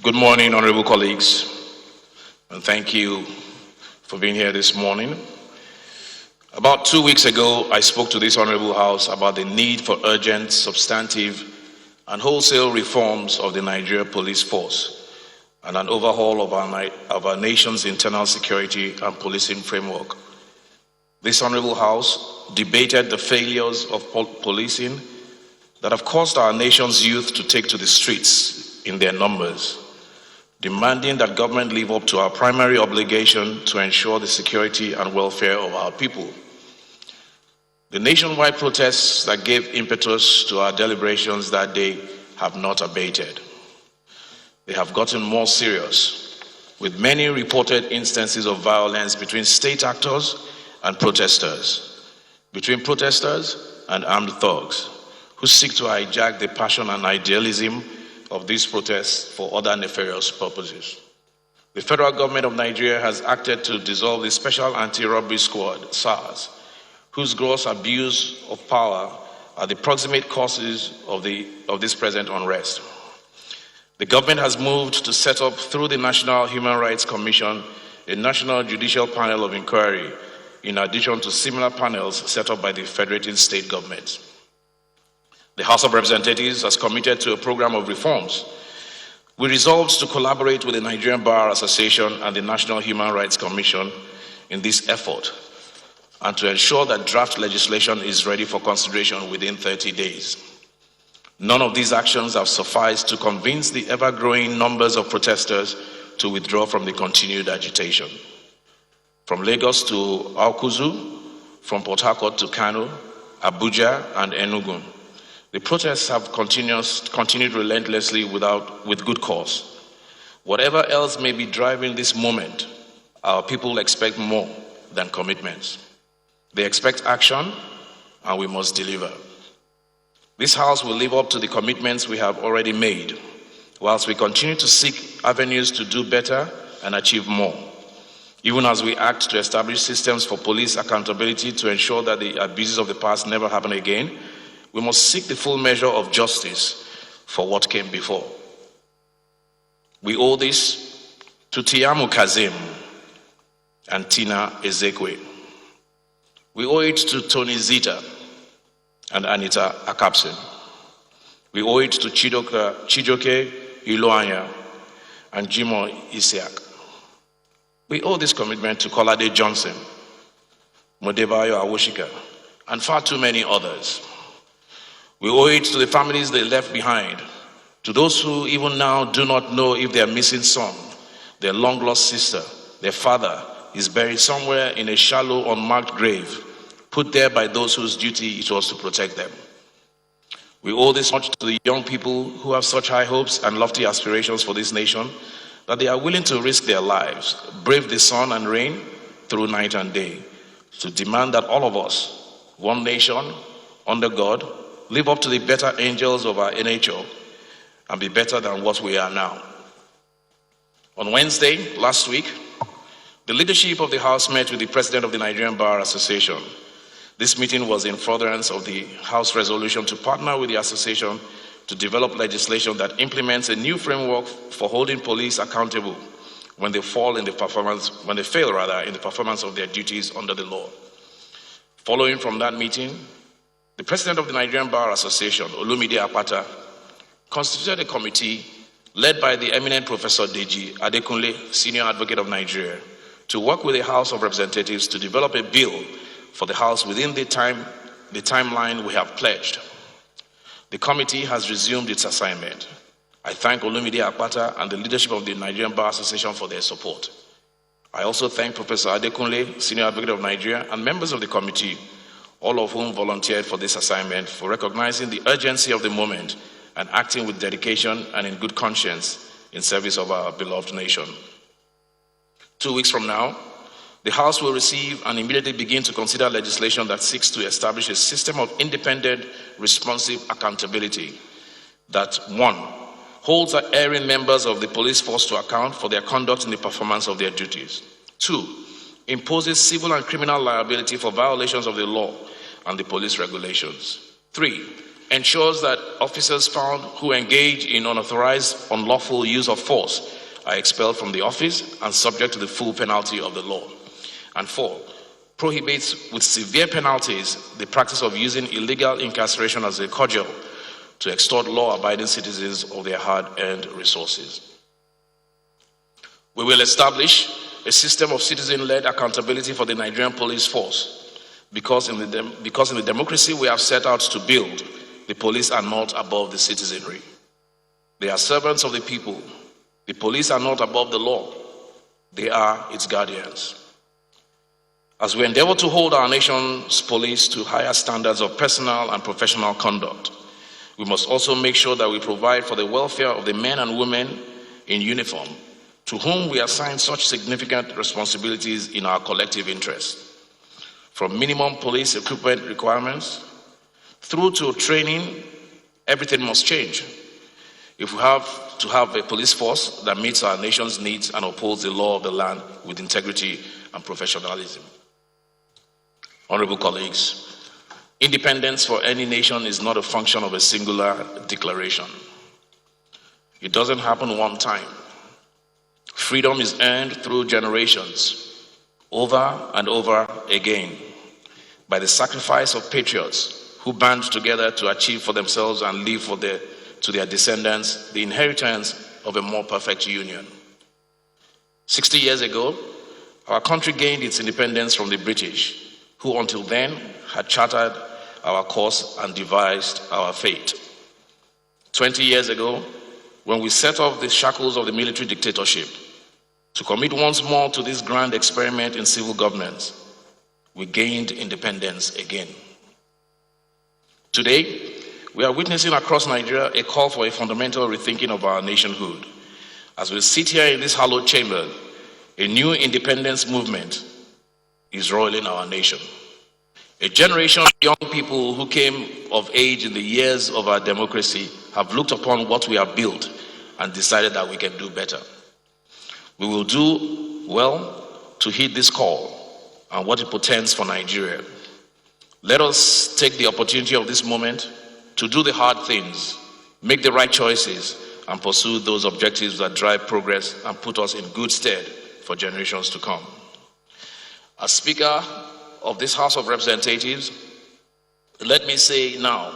Good morning, honorable colleagues, and thank you for being here this morning. About 2 weeks ago, I spoke to this honorable House about the need for urgent, substantive, and wholesale reforms of the Nigeria police force and an overhaul of our nation's internal security and policing framework. This honorable House debated the failures of policing that have caused our nation's youth to take to the streets in their numbers, demanding that government live up to our primary obligation to ensure the security and welfare of our people. The nationwide protests that gave impetus to our deliberations that day have not abated. They have gotten more serious, with many reported instances of violence between state actors and protesters, between protesters and armed thugs, who seek to hijack the passion and idealism of these protests for other nefarious purposes. The federal government of Nigeria has acted to dissolve the Special Anti-Robbery Squad, SARS, whose gross abuse of power are the proximate causes of this present unrest. The government has moved to set up, through the National Human Rights Commission, a national judicial panel of inquiry, in addition to similar panels set up by the federating state governments. The House of Representatives has committed to a program of reforms. We resolved to collaborate with the Nigerian Bar Association and the National Human Rights Commission in this effort, and to ensure that draft legislation is ready for consideration within 30 days. None of these actions have sufficed to convince the ever-growing numbers of protesters to withdraw from the continued agitation. From Lagos to Akuzu, from Port Harcourt to Kano, Abuja, and Enugu, the protests have continued relentlessly with good cause. Whatever else may be driving this moment, our people expect more than commitments. They expect action, and we must deliver. This House will live up to the commitments we have already made, whilst we continue to seek avenues to do better and achieve more. Even as we act to establish systems for police accountability to ensure that the abuses of the past never happen again, we must seek the full measure of justice for what came before. We owe this to Tiamu Kazim and Tina Ezekwe. We owe it to Tony Zita and Anita Akapsen. We owe it to Chijoke Iloanya and Jimo Isiak. We owe this commitment to Kolade Johnson, Modebayo Awoshika, and far too many others. We owe it to the families they left behind, to those who even now do not know if their missing son, their long-lost sister, their father is buried somewhere in a shallow, unmarked grave, put there by those whose duty it was to protect them. We owe this much to the young people who have such high hopes and lofty aspirations for this nation that they are willing to risk their lives, brave the sun and rain through night and day, to demand that all of us, one nation, under God, live up to the better angels of our NHO and be better than what we are now. On Wednesday, last week, the leadership of the House met with the President of the Nigerian Bar Association. This meeting was in furtherance of the House resolution to partner with the association to develop legislation that implements a new framework for holding police accountable when they fail in the performance of their duties under the law. Following from that meeting, the President of the Nigerian Bar Association, Olumide Apata, constituted a committee led by the eminent Professor Deji Adekunle, Senior Advocate of Nigeria, to work with the House of Representatives to develop a bill for the House within the timeline we have pledged. The committee has resumed its assignment. I thank Olumide Apata and the leadership of the Nigerian Bar Association for their support. I also thank Professor Adekunle, Senior Advocate of Nigeria, and members of the committee, all of whom volunteered for this assignment, for recognizing the urgency of the moment and acting with dedication and in good conscience in service of our beloved nation. 2 weeks from now, the House will receive and immediately begin to consider legislation that seeks to establish a system of independent, responsive accountability that, 1, holds erring members of the police force to account for their conduct in the performance of their duties. 2, imposes civil and criminal liability for violations of the law and the police regulations. 3, ensures that officers found who engage in unauthorized, unlawful use of force are expelled from the office and subject to the full penalty of the law. And 4, prohibits with severe penalties the practice of using illegal incarceration as a cudgel to extort law-abiding citizens of their hard-earned resources. We will establish a system of citizen-led accountability for the Nigerian police force because in the democracy we have set out to build, the police are not above the citizenry. They are servants of the people. The police are not above the law. They are its guardians. As we endeavor to hold our nation's police to higher standards of personal and professional conduct, we must also make sure that we provide for the welfare of the men and women in uniform, to whom we assign such significant responsibilities in our collective interest. From minimum police equipment requirements through to training, everything must change. If we have to have a police force that meets our nation's needs and upholds the law of the land with integrity and professionalism. Honorable colleagues, independence for any nation is not a function of a singular declaration. It doesn't happen one time. Freedom is earned through generations, over and over again, by the sacrifice of patriots who band together to achieve for themselves and leave to their descendants the inheritance of a more perfect union. 60 years ago, our country gained its independence from the British, who until then had chartered our course and devised our fate. 20 years ago, when we set off the shackles of the military dictatorship to commit once more to this grand experiment in civil governance, we gained independence again. Today, we are witnessing across Nigeria a call for a fundamental rethinking of our nationhood. As we sit here in this hallowed chamber, a new independence movement is roiling our nation. A generation of young people who came of age in the years of our democracy have looked upon what we have built and decided that we can do better. We will do well to heed this call and what it portends for Nigeria. Let us take the opportunity of this moment to do the hard things, make the right choices, and pursue those objectives that drive progress and put us in good stead for generations to come. As Speaker of this House of Representatives, let me say now,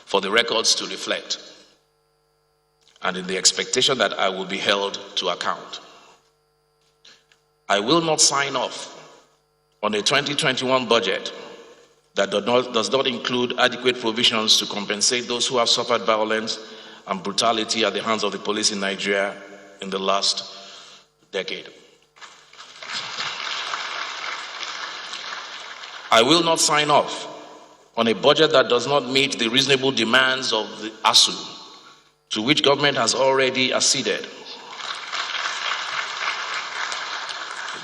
for the records to reflect, and in the expectation that I will be held to account, I will not sign off on a 2021 budget that does not include adequate provisions to compensate those who have suffered violence and brutality at the hands of the police in Nigeria in the last decade. I will not sign off on a budget that does not meet the reasonable demands of the ASU, to which government has already acceded.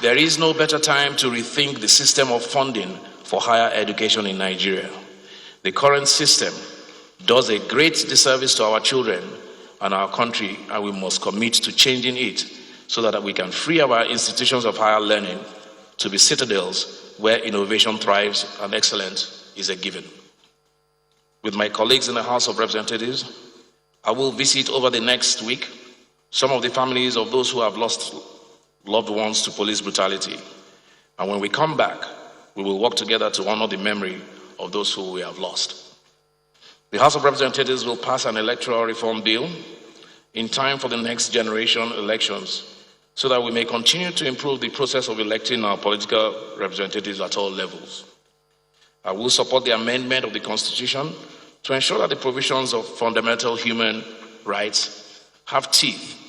There is no better time to rethink the system of funding for higher education in Nigeria. The current system does a great disservice to our children and our country, and we must commit to changing it so that we can free our institutions of higher learning to be citadels where innovation thrives and excellence is a given. With my colleagues in the House of Representatives, I will visit over the next week some of the families of those who have lost loved ones to police brutality. And when we come back, we will work together to honor the memory of those who we have lost. The House of Representatives will pass an electoral reform bill in time for the next generation elections so that we may continue to improve the process of electing our political representatives at all levels. I will support the amendment of the Constitution to ensure that the provisions of fundamental human rights have teeth,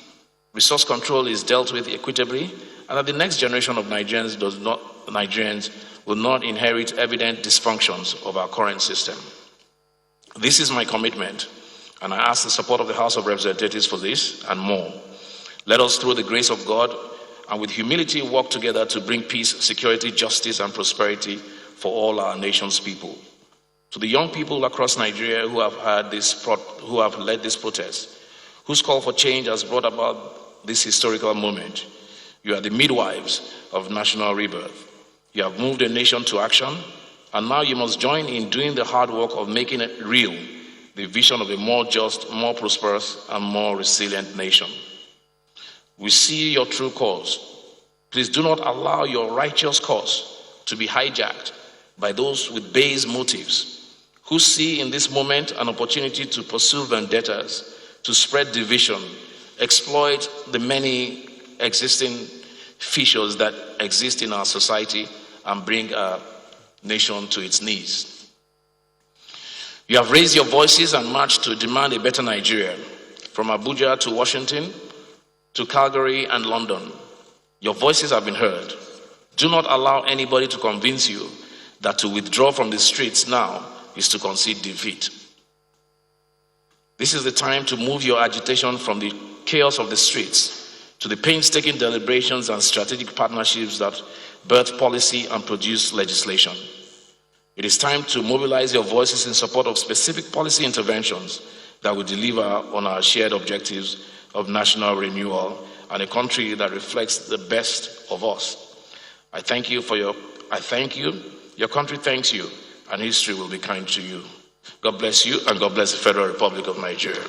resource control is dealt with equitably, and that the next generation of Nigerians will not inherit evident dysfunctions of our current system. This is my commitment, and I ask the support of the House of Representatives for this and more. Let us, through the grace of God and with humility, work together to bring peace, security, justice, and prosperity for all our nation's people. To the young people across Nigeria who have led this protest, whose call for change has brought about this historical moment, you are the midwives of national rebirth. You have moved a nation to action, and now you must join in doing the hard work of making it real the vision of a more just, more prosperous, and more resilient nation. We see your true cause. Please do not allow your righteous cause to be hijacked by those with base motives who see in this moment an opportunity to pursue vendettas, to spread division, exploit the many existing fissures that exist in our society, and bring our nation to its knees. You have raised your voices and marched to demand a better Nigeria, from Abuja to Washington to Calgary and London. Your voices have been heard. Do not allow anybody to convince you that to withdraw from the streets now is to concede defeat. This is the time to move your agitation from the chaos of the streets to the painstaking deliberations and strategic partnerships that birth policy and produce legislation. It is time to mobilize your voices in support of specific policy interventions that will deliver on our shared objectives of national renewal and a country that reflects the best of us. I thank you, your country thanks you, and history will be kind to you. God bless you, and God bless the Federal Republic of Nigeria.